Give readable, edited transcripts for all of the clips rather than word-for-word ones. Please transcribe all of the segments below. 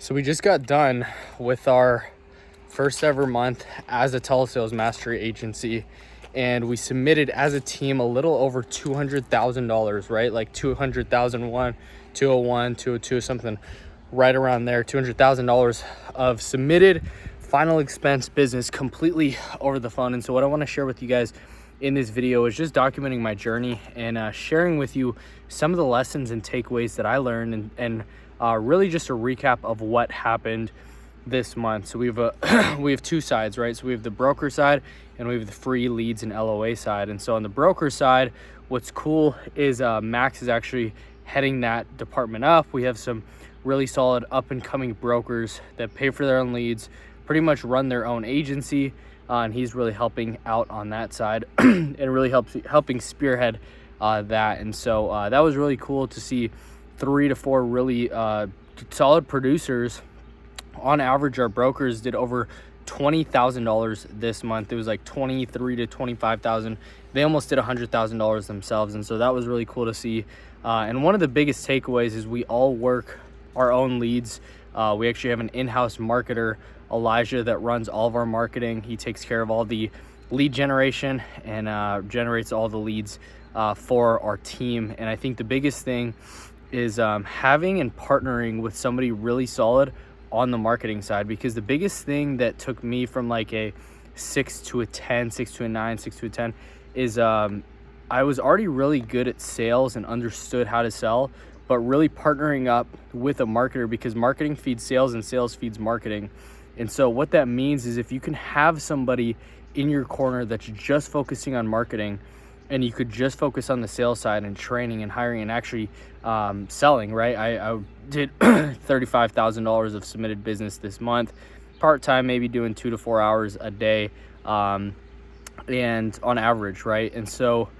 So we just got done with our first ever month as a telesales mastery agency, and we submitted as a team a little over $200,000, right? Like 200,001, 201, 202, something right around there. $200,000 of submitted final expense business completely over the phone. And so what I want to share with you guys in this video is just documenting my journey and sharing with you some of the lessons and takeaways that I learned, and really just a recap of what happened this month. So we have we have two sides, right? So we have the broker side and we have the free leads and LOA side. And so on the broker side, what's cool is Max is actually heading that department up. We have some really solid up and coming brokers that pay for their own leads, pretty much run their own agency, and he's really helping out on that side and really helping spearhead that. And so that was really cool to see 3 to 4 really solid producers. On average, our brokers did over $20,000 this month. It was like 23 to 25,000. They almost did $100,000 themselves, and so that was really cool to see. And one of the biggest takeaways is we all work our own leads. We actually have an in-house marketer, Elijah, that runs all of our marketing. He takes care of all the lead generation and generates all the leads for our team. And I think the biggest thing is having and partnering with somebody really solid on the marketing side, because the biggest thing that took me from like a 6 to a 10, 6 to a 9, 6 to a 10 is I was already really good at sales and understood how to sell, but really partnering up with a marketer, because marketing feeds sales and sales feeds marketing. And so what that means is if you can have somebody in your corner that's just focusing on marketing, and you could just focus on the sales side and training and hiring and actually selling, right? I did $35,000 of submitted business this month, part-time, maybe doing 2 to 4 hours a day, and on average, right? And so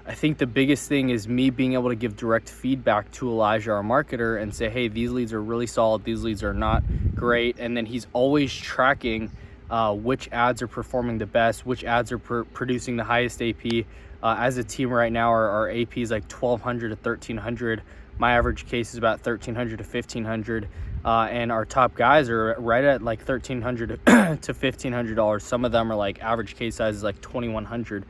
I think the biggest thing is me being able to give direct feedback to Elijah, our marketer, and say, hey, these leads are really solid, these leads are not great. And then he's always tracking which ads are performing the best, which ads are producing the highest AP. As a team right now, our AP is like 1,200 to 1,300. My average case is about 1,300 to 1,500. And our top guys are right at like $1,300 to $1,500. Some of them are like average case size is like 2,100,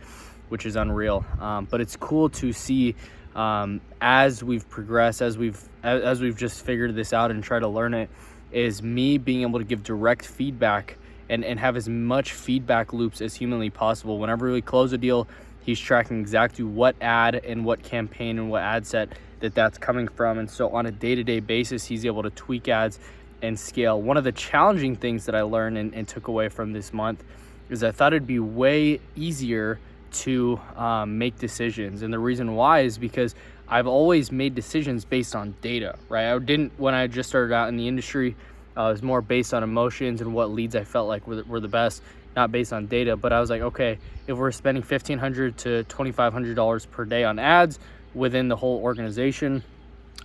which is unreal. But it's cool to see as we've progressed, as we've just figured this out and try to learn it, is me being able to give direct feedback and have as much feedback loops as humanly possible. Whenever we close a deal, he's tracking exactly what ad and what campaign and what ad set that's coming from. And so on a day-to-day basis, he's able to tweak ads and scale. One of the challenging things that I learned and took away from this month is I thought it'd be way easier to make decisions. And the reason why is because I've always made decisions based on data, right? When I just started out in the industry, it was more based on emotions and what leads I felt like were the best, not based on data. But I was like, okay, if we're spending $1,500 to $2,500 per day on ads within the whole organization,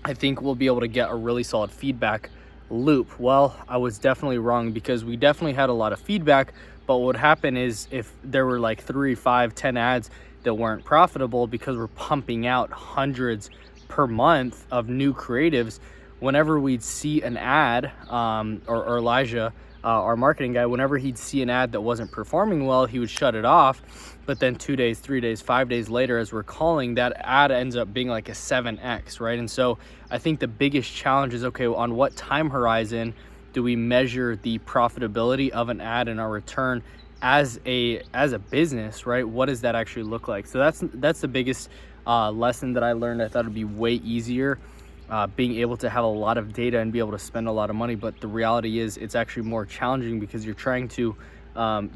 I think we'll be able to get a really solid feedback loop. Well, I was definitely wrong, because we definitely had a lot of feedback, but what would happen is if there were like 3, 5, 10 ads that weren't profitable because we're pumping out hundreds per month of new creatives, whenever we'd see an ad, or Elijah, our marketing guy, whenever he'd see an ad that wasn't performing well, he would shut it off. But then 2 days, 3 days, 5 days later, as we're calling, that ad ends up being like a 7x, right? And so I think the biggest challenge is, okay, on what time horizon do we measure the profitability of an ad and our return as a business, right? What does that actually look like? So that's the biggest lesson that I learned. I thought it'd be way easier being able to have a lot of data and be able to spend a lot of money, but the reality is it's actually more challenging, because you're trying to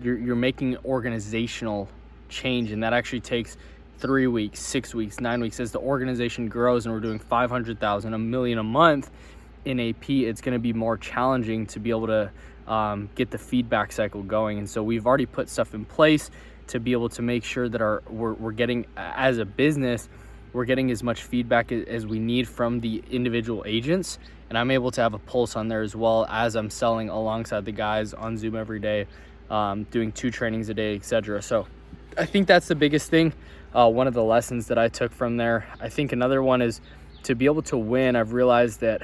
you're making organizational change, and that actually takes 3 weeks, 6 weeks, 9 weeks. As the organization grows and we're doing 500,000, $1 million a month in AP, it's going to be more challenging to be able to get the feedback cycle going. And so we've already put stuff in place to be able to make sure that we're getting, as a business, we're getting as much feedback as we need from the individual agents. And I'm able to have a pulse on there as well, as I'm selling alongside the guys on Zoom every day, doing 2 trainings a day, etc. So I think that's the biggest thing. One of the lessons that I took from there. I think another one is to be able to win. I've realized that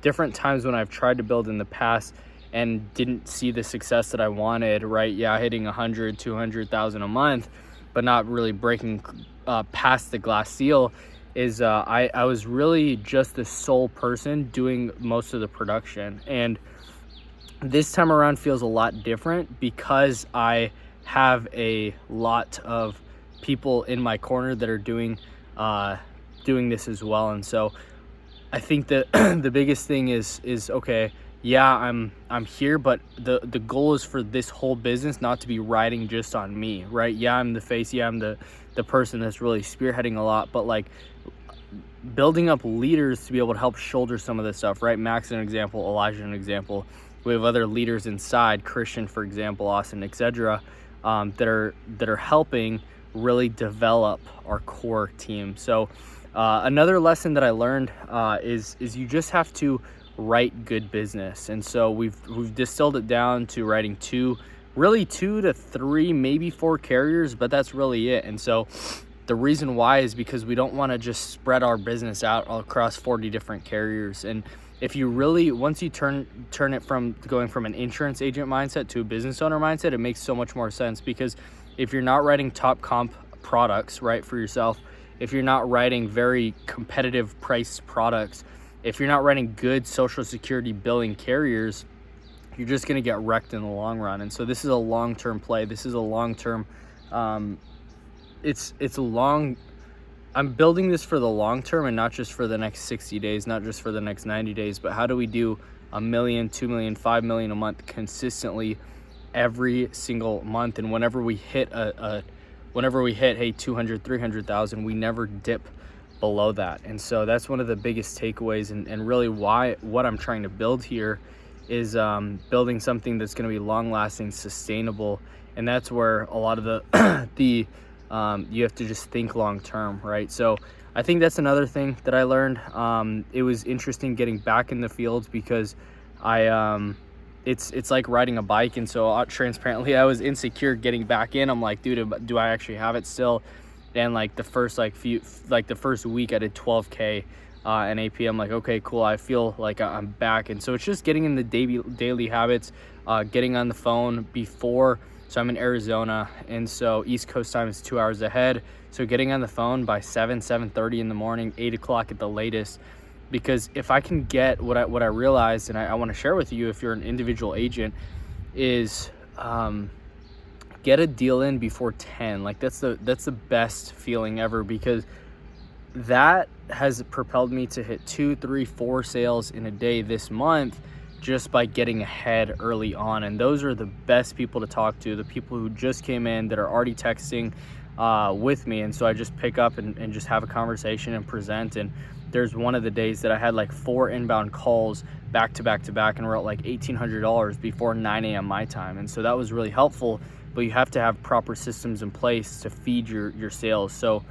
different times when I've tried to build in the past and didn't see the success that I wanted, right? Yeah, hitting 100, 200,000 a month, but not really breaking past the glass ceiling, is I was really just the sole person doing most of the production. And this time around feels a lot different because I have a lot of people in my corner that are doing this as well. And so I think that the biggest thing is okay, yeah, I'm here, but the goal is for this whole business not to be riding just on me, right? Yeah, I'm the face, yeah, I'm the person that's really spearheading a lot, but like building up leaders to be able to help shoulder some of this stuff, right? Max an example, Elijah an example. We have other leaders inside, Christian, for example, Austin, etc., that are helping really develop our core team. So another lesson that I learned is you just have to write good business. And so we've distilled it down to writing two to three, maybe 4 carriers, but that's really it. And so the reason why is because we don't want to just spread our business out across 40 different carriers. And if you really, once you turn it from going from an insurance agent mindset to a business owner mindset, it makes so much more sense. Because if you're not writing top comp products, right, for yourself, if you're not writing very competitive priced products, if you're not writing good Social Security billing carriers, you're just going to get wrecked in the long run. And so this is a long-term play. This is a long-term, I'm building this for the long term and not just for the next 60 days, not just for the next 90 days, but how do we do $1 million, $2 million, $5 million a month consistently every single month? And whenever we hit hey, 200, 300,000, we never dip below that. And so that's one of the biggest takeaways, and really what I'm trying to build here is building something that's going to be long lasting, sustainable. And that's where a lot of the you have to just think long term, right? So I think that's another thing that I learned. It was interesting getting back in the field because it's like riding a bike. And so transparently, I was insecure getting back in. I'm like, dude, do I actually have it still? And like the first the first week I did 12K in AP. I'm like, okay, cool. I feel like I'm back. And so it's just getting in the daily habits, getting on the phone before. So I'm in Arizona, and so East Coast time is 2 hours ahead. So getting on the phone by 7:30 in the morning, 8 o'clock at the latest. Because if I can get what I realized, and I want to share with you, if you're an individual agent, is get a deal in before 10. Like that's the best feeling ever, because that has propelled me to hit 2, 3, 4 sales in a day this month, just by getting ahead early on. And those are the best people to talk to, the people who just came in that are already texting with me. And so I just pick up and just have a conversation and present. And there's one of the days that I had like 4 inbound calls back to back to back, and we're at like $1,800 before 9 a.m. my time. And so that was really helpful, but you have to have proper systems in place to feed your sales. So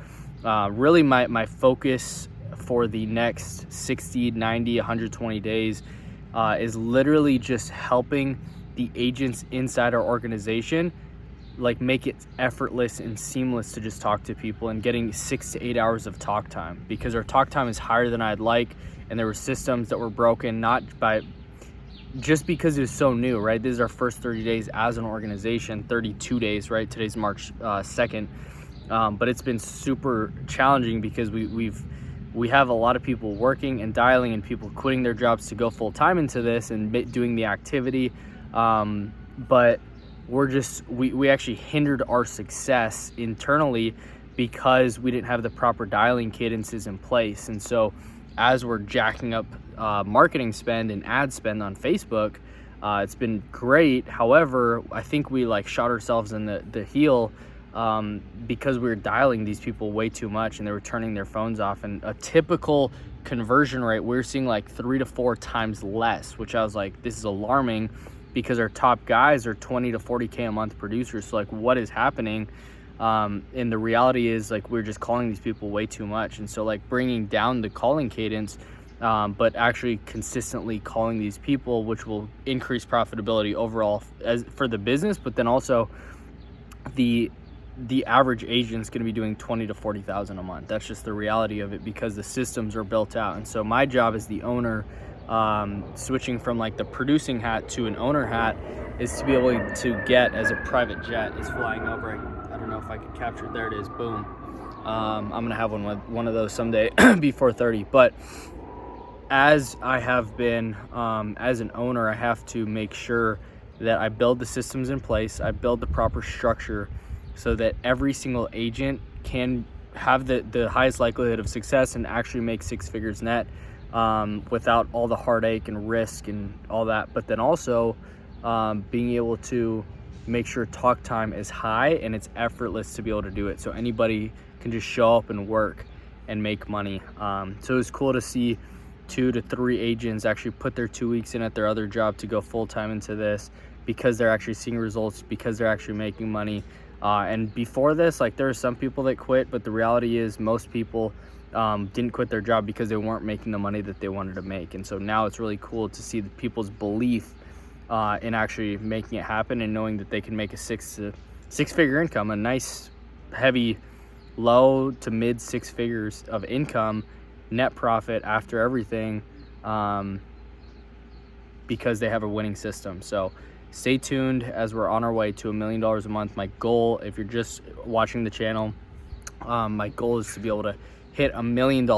really my focus for the next 60, 90, 120 days is literally just helping the agents inside our organization like make it effortless and seamless to just talk to people, and getting 6 to 8 hours of talk time, because our talk time is higher than I'd like. And there were systems that were broken, just because it was so new, right? This is our first 30 days as an organization, 32 days, right? Today's March 2nd. But it's been super challenging because we have a lot of people working and dialing, and people quitting their jobs to go full time into this and doing the activity. But we actually hindered our success internally because we didn't have the proper dialing cadences in place. And so as we're jacking up marketing spend and ad spend on Facebook, it's been great. However, I think we like shot ourselves in the heel because we were dialing these people way too much, and they were turning their phones off. And a typical conversion rate, we're seeing like 3 to 4 times less, which I was like, this is alarming, because our top guys are 20 to 40K a month producers. So like, what is happening? And the reality is like, we're just calling these people way too much. And so like bringing down the calling cadence, but actually consistently calling these people, which will increase profitability overall for the business. But then also the average agent is going to be doing 20 to 40,000 a month. That's just the reality of it, because the systems are built out. And so my job as the owner switching from like the producing hat to an owner hat is to be able to get as a private jet is flying over. I don't know if I could capture it. There it is. Boom. I'm gonna have one of those someday before 30. But as I have been, as an owner, I have to make sure that I build the systems in place, I build the proper structure so that every single agent can have the highest likelihood of success and actually make 6 figures net, without all the heartache and risk and all that. But then also being able to make sure talk time is high and it's effortless to be able to do it, so anybody can just show up and work and make money. So it's cool to see 2 to 3 agents actually put their 2 weeks in at their other job to go full-time into this, because they're actually seeing results, because they're actually making money. And before this, like, there are some people that quit, but the reality is most people didn't quit their job because they weren't making the money that they wanted to make. And so now it's really cool to see the people's belief in actually making it happen and knowing that they can make a six-figure income, a nice heavy low to mid 6 figures of income, net profit after everything, because they have a winning system. So stay tuned as we're on our way to $1 million a month. My goal, if you're just watching the channel, my goal is to be able to hit $1 million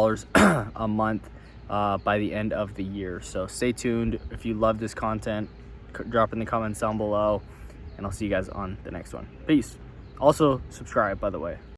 a month by the end of the year. So stay tuned. If you love this content, drop in the comments down below, and I'll see you guys on the next one. Peace. Also subscribe, by the way.